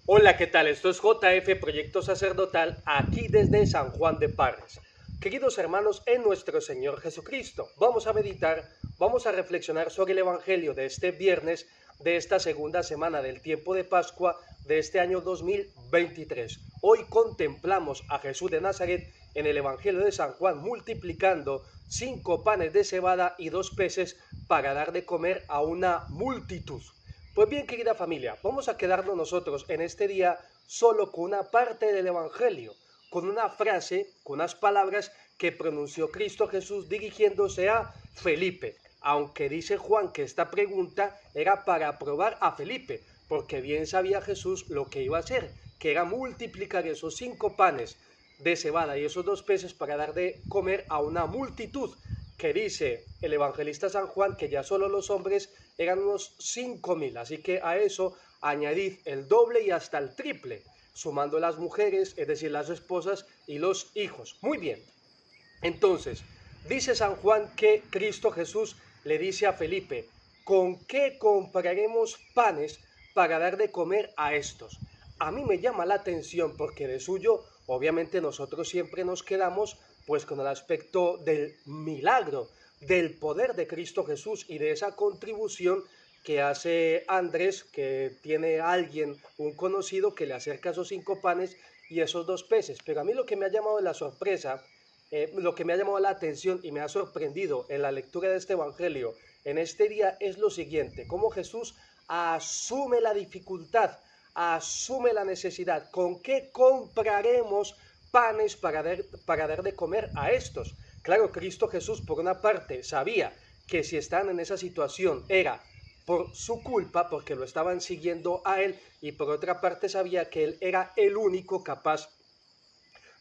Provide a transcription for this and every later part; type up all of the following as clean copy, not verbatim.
Hola, ¿qué tal? Esto es JF Proyecto Sacerdotal, aquí desde San Juan de Parres. Queridos hermanos en nuestro Señor Jesucristo, vamos a meditar, vamos a reflexionar sobre el Evangelio de este viernes, de esta segunda semana del tiempo de Pascua de este año 2023. Hoy contemplamos a Jesús de Nazaret en el Evangelio de San Juan multiplicando 5 panes de cebada y 2 peces para dar de comer a una multitud. Pues bien, querida familia, vamos a quedarnos nosotros en este día solo con una parte del Evangelio, con una frase, con unas palabras que pronunció Cristo Jesús dirigiéndose a Felipe, aunque dice Juan que esta pregunta era para probar a Felipe, porque bien sabía Jesús lo que iba a hacer, que era multiplicar esos 5 panes de cebada y esos 2 peces para dar de comer a una multitud, que dice el evangelista San Juan que ya solo los hombres eran unos 5.000, así que a eso añadid el doble y hasta el triple, sumando las mujeres, es decir, las esposas y los hijos. Muy bien, entonces, dice San Juan que Cristo Jesús le dice a Felipe, ¿con qué compraremos panes para dar de comer a estos? A mí me llama la atención porque de suyo, obviamente nosotros siempre nos quedamos pues con el aspecto del milagro, del poder de Cristo Jesús y de esa contribución que hace Andrés, que tiene a alguien, un conocido, que le acerca esos 5 panes y esos 2 peces. Pero a mí lo que me ha llamado la sorpresa, lo que me ha llamado la atención y me ha sorprendido en la lectura de este Evangelio en este día es lo siguiente, cómo Jesús asume la dificultad, asume la necesidad. ¿Con qué compraremos panes para dar de comer a estos? Claro, Cristo Jesús por una parte sabía que si están en esa situación era por su culpa, porque lo estaban siguiendo a él, y por otra parte sabía que él era el único capaz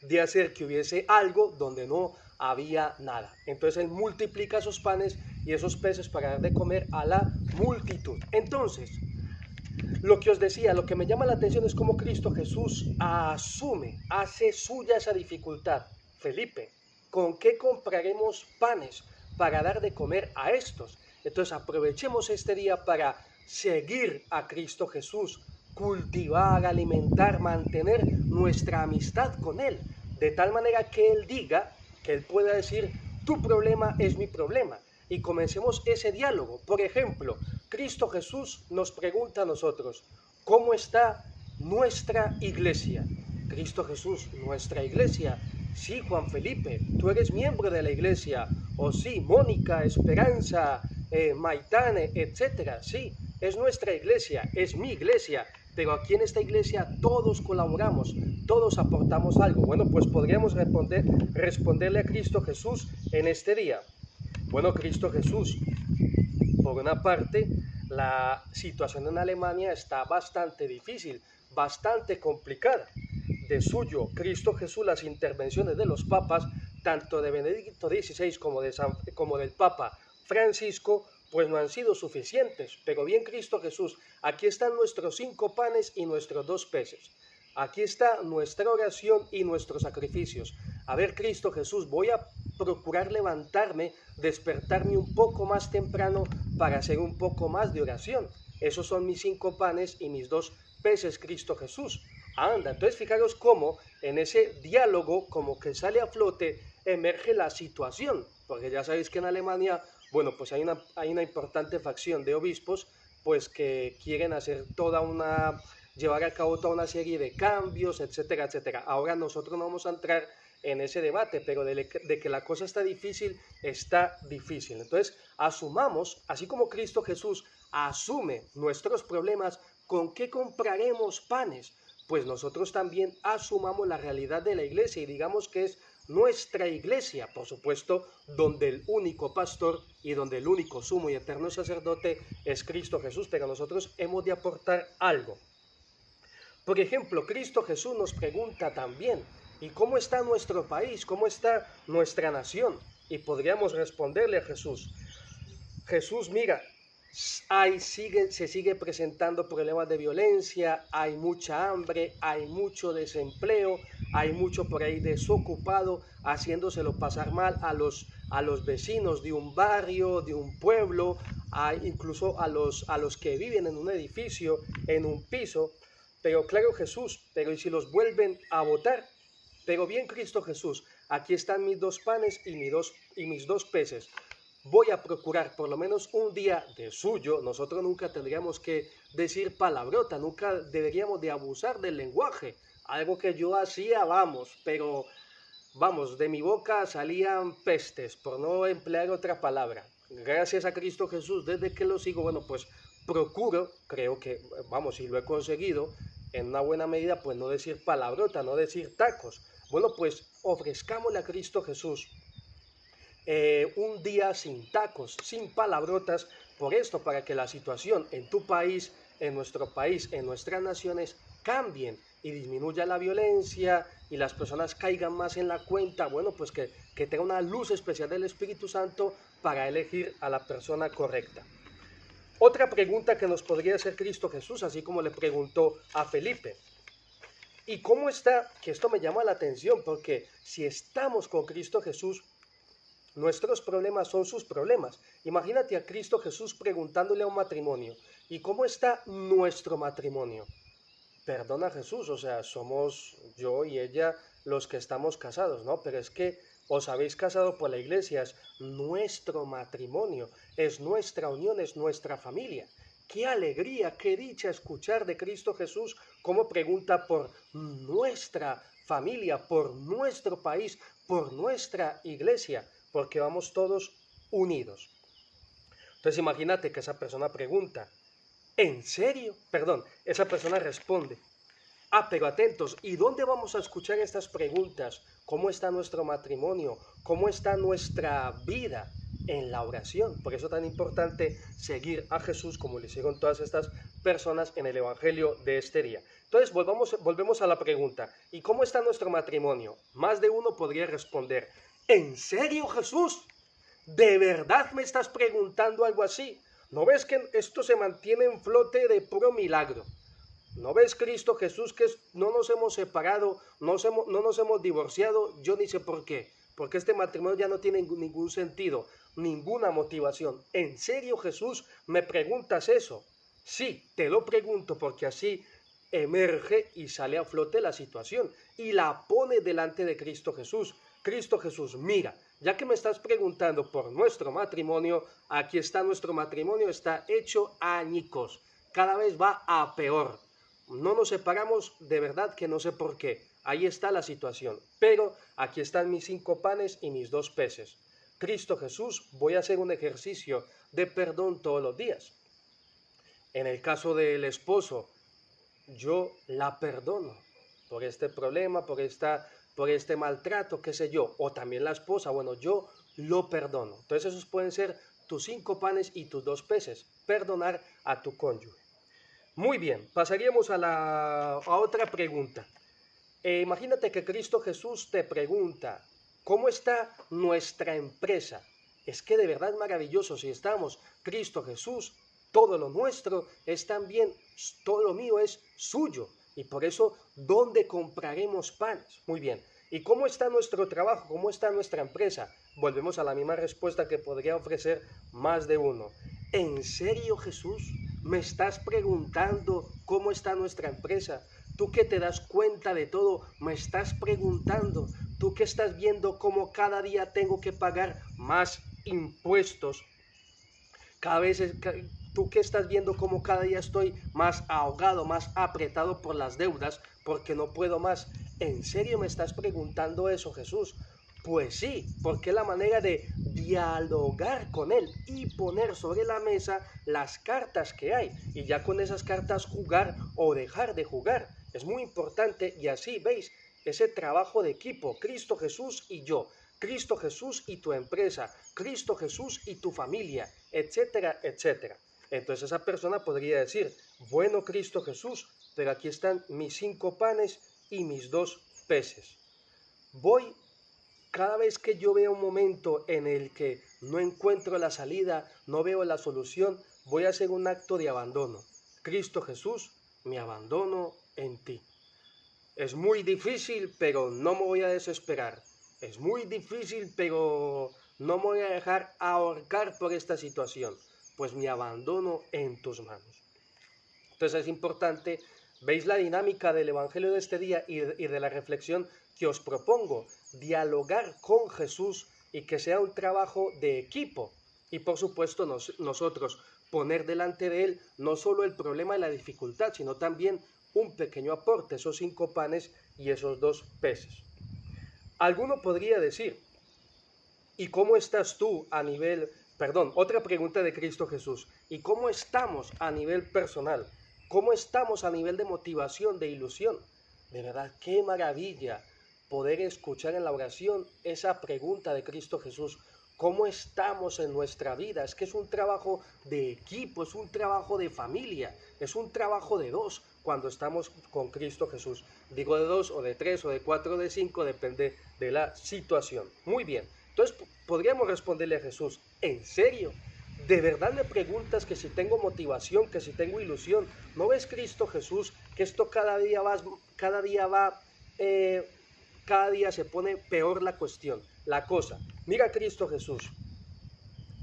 de hacer que hubiese algo donde no había nada. Entonces él multiplica esos panes y esos peces para dar de comer a la multitud. Entonces, lo que os decía, lo que me llama la atención es cómo Cristo Jesús asume, hace suya esa dificultad. Felipe, ¿con qué compraremos panes para dar de comer a estos? Entonces aprovechemos este día para seguir a Cristo Jesús, cultivar, alimentar, mantener nuestra amistad con Él, de tal manera que Él diga, que Él pueda decir, tu problema es mi problema. Y comencemos ese diálogo. Por ejemplo, Cristo Jesús nos pregunta a nosotros, ¿cómo está nuestra iglesia? Cristo Jesús, nuestra iglesia. Sí, Juan Felipe, tú eres miembro de la iglesia. O sí, Mónica, Esperanza, Maitane, etcétera. Sí, es nuestra iglesia, es mi iglesia. Pero aquí en esta iglesia todos colaboramos, todos aportamos algo. Bueno, pues podríamos responderle a Cristo Jesús en este día. Bueno, Cristo Jesús, por una parte, la situación en Alemania está bastante difícil, bastante complicada. De suyo, Cristo Jesús, las intervenciones de los papas, tanto de Benedicto XVI como del Papa Francisco, pues no han sido suficientes. Pero bien, Cristo Jesús, aquí están nuestros 5 panes y nuestros 2 peces. Aquí está nuestra oración y nuestros sacrificios. A ver, Cristo Jesús, voy a procurar levantarme, despertarme un poco más temprano para hacer un poco más de oración. Esos son mis 5 panes y mis 2 peces, Cristo Jesús. Anda, entonces fijaros cómo en ese diálogo, como que sale a flote, emerge la situación, porque ya sabéis que en Alemania, bueno, pues hay una importante facción de obispos, pues que quieren hacer llevar a cabo toda una serie de cambios, etcétera, etcétera. Ahora nosotros no vamos a entrar en ese debate, pero de que la cosa está difícil, está difícil. Entonces, asumamos, así como Cristo Jesús asume nuestros problemas, ¿con qué compraremos panes? Pues nosotros también asumamos la realidad de la iglesia y digamos que es nuestra iglesia, por supuesto, donde el único pastor y donde el único sumo y eterno sacerdote es Cristo Jesús, pero nosotros hemos de aportar algo. Por ejemplo, Cristo Jesús nos pregunta también, ¿y cómo está nuestro país? ¿Cómo está nuestra nación? Y podríamos responderle a Jesús, Jesús, mira, se sigue presentando problemas de violencia, hay mucha hambre, hay mucho desempleo, hay mucho por ahí desocupado, haciéndoselo pasar mal a los vecinos de un barrio, de un pueblo, incluso a los que viven en un edificio, en un piso. Pero claro Jesús, pero ¿y si los vuelven a votar? Pero bien Cristo Jesús, aquí están mis 2 panes y mis 2 peces. Voy a procurar por lo menos un día de suyo. Nosotros nunca tendríamos que decir palabrota, nunca deberíamos de abusar del lenguaje. Algo que yo hacía, vamos, pero vamos, de mi boca salían pestes, por no emplear otra palabra. Gracias a Cristo Jesús, desde que lo sigo, bueno, pues procuro, creo que, vamos, y lo he conseguido, en una buena medida, pues no decir palabrota, no decir tacos. Bueno, pues ofrezcámosle a Cristo Jesús un día sin tacos, sin palabrotas, por esto, para que la situación en tu país, en nuestro país, en nuestras naciones cambien y disminuya la violencia y las personas caigan más en la cuenta, bueno, pues que tenga una luz especial del Espíritu Santo para elegir a la persona correcta. Otra pregunta que nos podría hacer Cristo Jesús, así como le preguntó a Felipe. ¿Y cómo está? Que esto me llama la atención, porque si estamos con Cristo Jesús, nuestros problemas son sus problemas. Imagínate a Cristo Jesús preguntándole a un matrimonio, ¿y cómo está nuestro matrimonio? Perdona Jesús, o sea, somos yo y ella los que estamos casados, ¿no? Pero es que os habéis casado por la iglesia, es nuestro matrimonio, es nuestra unión, es nuestra familia. Qué alegría, qué dicha escuchar de Cristo Jesús cómo pregunta por nuestra familia, por nuestro país, por nuestra iglesia, porque vamos todos unidos. Entonces imagínate que esa persona pregunta, ¿en serio? Perdón, esa persona responde, pero atentos, ¿y dónde vamos a escuchar estas preguntas? ¿Cómo está nuestro matrimonio? ¿Cómo está nuestra vida? En la oración. Por eso es tan importante seguir a Jesús como lo hicieron todas estas personas en el Evangelio de este día. Entonces volvemos a la pregunta, ¿y cómo está nuestro matrimonio? Más de uno podría responder, ¿en serio Jesús? ¿De verdad me estás preguntando algo así? ¿No ves que esto se mantiene en flote de puro milagro? ¿No ves Cristo Jesús que no nos hemos separado, no nos hemos divorciado? Yo ni sé por qué. Porque este matrimonio ya no tiene ningún sentido, ninguna motivación. ¿En serio Jesús me preguntas eso? Sí, te lo pregunto porque así emerge y sale a flote la situación y la pone delante de Cristo Jesús. Cristo Jesús, mira, ya que me estás preguntando por nuestro matrimonio, aquí está nuestro matrimonio, está hecho añicos, cada vez va a peor. No nos separamos, de verdad que no sé por qué. Ahí está la situación. Pero aquí están mis 5 panes y mis 2 peces. Cristo Jesús, voy a hacer un ejercicio de perdón todos los días. En el caso del esposo, yo la perdono por este problema, por este maltrato, qué sé yo. O también la esposa, bueno, yo lo perdono. Entonces esos pueden ser tus 5 panes y tus 2 peces. Perdonar a tu cónyuge. Muy bien, pasaríamos a otra pregunta. Imagínate que Cristo Jesús te pregunta, ¿cómo está nuestra empresa? Es que de verdad es maravilloso si estamos, Cristo Jesús, todo lo nuestro es también, todo lo mío es suyo. Y por eso, ¿dónde compraremos panes? Muy bien. ¿Y cómo está nuestro trabajo? ¿Cómo está nuestra empresa? Volvemos a la misma respuesta que podría ofrecer más de uno. ¿En serio, Jesús? ¿Me estás preguntando cómo está nuestra empresa? Tú que te das cuenta de todo, me estás preguntando. Tú que estás viendo cómo cada día tengo que pagar más impuestos. Tú que estás viendo cómo cada día estoy más ahogado, más apretado por las deudas, porque no puedo más. ¿En serio me estás preguntando eso, Jesús? Pues sí, porque es la manera de dialogar con Él y poner sobre la mesa las cartas que hay. Y ya con esas cartas jugar o dejar de jugar. Es muy importante y así, ¿veis? Ese trabajo de equipo, Cristo Jesús y yo. Cristo Jesús y tu empresa. Cristo Jesús y tu familia, etcétera, etcétera. Entonces esa persona podría decir, bueno Cristo Jesús, pero aquí están mis 5 panes y mis 2 peces. Cada vez que yo veo un momento en el que no encuentro la salida, no veo la solución, voy a hacer un acto de abandono. Cristo Jesús, me abandono en ti. Es muy difícil, pero no me voy a desesperar. Es muy difícil, pero no me voy a dejar ahorcar por esta situación, pues me abandono en tus manos. Entonces es importante ¿Veis la dinámica del Evangelio de este día y de la reflexión que os propongo? Dialogar con Jesús y que sea un trabajo de equipo. Y por supuesto nosotros poner delante de Él no solo el problema y la dificultad, sino también un pequeño aporte, esos 5 panes y esos 2 peces. Alguno podría decir, ¿y cómo estás tú a nivel, otra pregunta de Cristo Jesús, ¿y cómo estamos a nivel personal? ¿Cómo estamos a nivel de motivación, de ilusión? De verdad, qué maravilla poder escuchar en la oración esa pregunta de Cristo Jesús. ¿Cómo estamos en nuestra vida? Es que es un trabajo de equipo, es un trabajo de familia, es un trabajo de 2 cuando estamos con Cristo Jesús. Digo de 2 o de 3 o de 4 o de 5, depende de la situación. Muy bien, entonces podríamos responderle a Jesús, ¿en serio? ¿De verdad me preguntas que si tengo motivación, que si tengo ilusión? ¿No ves, Cristo Jesús, que esto cada día se pone peor la cuestión, la cosa? Mira, Cristo Jesús,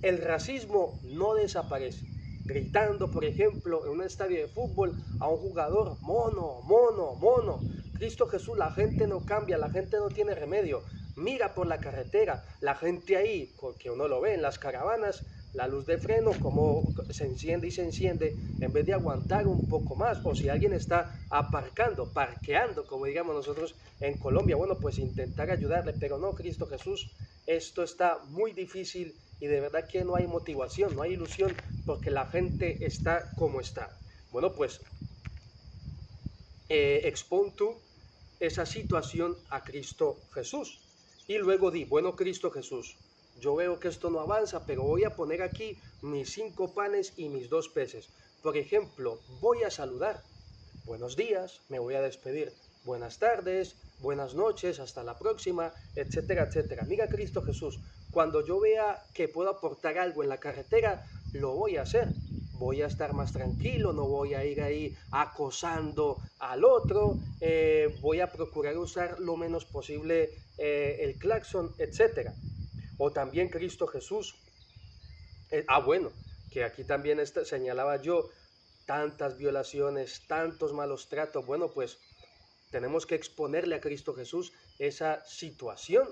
el racismo no desaparece. Gritando, por ejemplo, en un estadio de fútbol a un jugador, mono, mono, mono. Cristo Jesús, la gente no cambia, la gente no tiene remedio. Mira por la carretera, la gente ahí, que uno lo ve en las caravanas, la luz de freno, como se enciende y se enciende, en vez de aguantar un poco más, o si alguien está parqueando, como digamos nosotros en Colombia, bueno, pues intentar ayudarle, pero no, Cristo Jesús, esto está muy difícil y de verdad que no hay motivación, no hay ilusión, porque la gente está como está. Bueno, pues expon tú esa situación a Cristo Jesús y luego di, bueno, Cristo Jesús, yo veo que esto no avanza, pero voy a poner aquí mis 5 panes y mis 2 peces. Por ejemplo, voy a saludar. Buenos días, me voy a despedir. Buenas tardes, buenas noches, hasta la próxima, etcétera, etcétera. Mira, Cristo Jesús, cuando yo vea que puedo aportar algo en la carretera, lo voy a hacer. Voy a estar más tranquilo, no voy a ir ahí acosando al otro, voy a procurar usar lo menos posible el claxon, etcétera. O también Cristo Jesús, bueno, que aquí también señalaba yo, tantas violaciones, tantos malos tratos, bueno, pues tenemos que exponerle a Cristo Jesús esa situación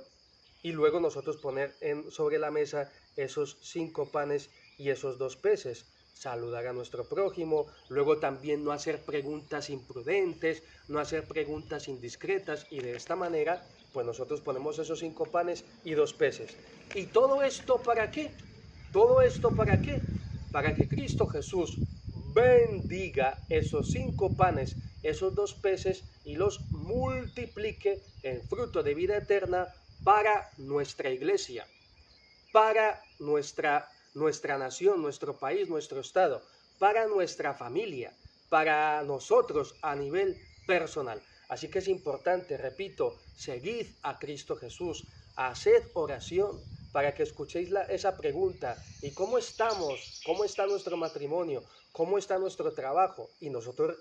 y luego nosotros poner sobre la mesa esos 5 panes y esos 2 peces, saludar a nuestro prójimo, luego también no hacer preguntas imprudentes, no hacer preguntas indiscretas y de esta manera pues nosotros ponemos esos 5 panes y 2 peces. ¿Y todo esto para qué? ¿Todo esto para qué? Para que Cristo Jesús bendiga esos 5 panes, esos 2 peces y los multiplique en fruto de vida eterna para nuestra iglesia, para nuestra nación, nuestro país, nuestro estado, para nuestra familia, para nosotros a nivel personal. Así que es importante, repito, seguid a Cristo Jesús, haced oración para que escuchéis esa pregunta. ¿Y cómo estamos? ¿Cómo está nuestro matrimonio? ¿Cómo está nuestro trabajo? Y nosotros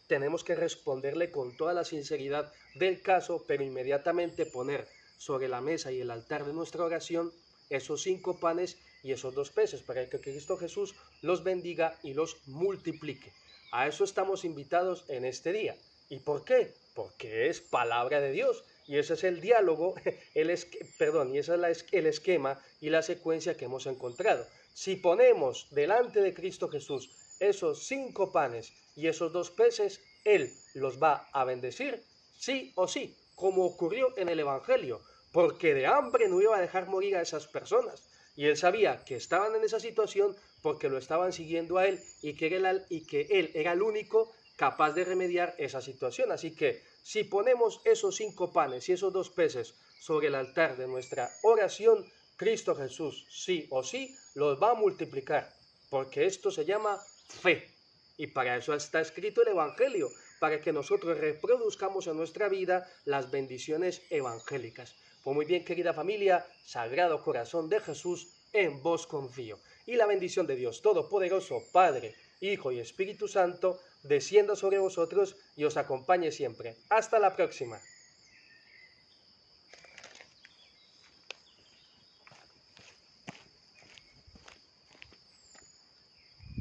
tenemos que responderle con toda la sinceridad del caso, pero inmediatamente poner sobre la mesa y el altar de nuestra oración esos 5 panes y esos 2 peces, para que Cristo Jesús los bendiga y los multiplique. A eso estamos invitados en este día. ¿Y por qué? Porque es palabra de Dios. Y ese es el diálogo, y ese es el esquema y la secuencia que hemos encontrado. Si ponemos delante de Cristo Jesús esos 5 panes y esos 2 peces, Él los va a bendecir, sí o sí, como ocurrió en el Evangelio, porque de hambre no iba a dejar morir a esas personas. Y Él sabía que estaban en esa situación porque lo estaban siguiendo a Él y que Él era el único capaz de remediar esa situación. Así que si ponemos esos 5 panes y esos 2 peces sobre el altar de nuestra oración, Cristo Jesús sí o sí los va a multiplicar, porque esto se llama fe. Y para eso está escrito el Evangelio, para que nosotros reproduzcamos en nuestra vida las bendiciones evangélicas. Pues muy bien, querida familia, Sagrado Corazón de Jesús, en vos confío. Y la bendición de Dios Todopoderoso, Padre, Hijo y Espíritu Santo, descienda sobre vosotros y os acompañe siempre. Hasta la próxima.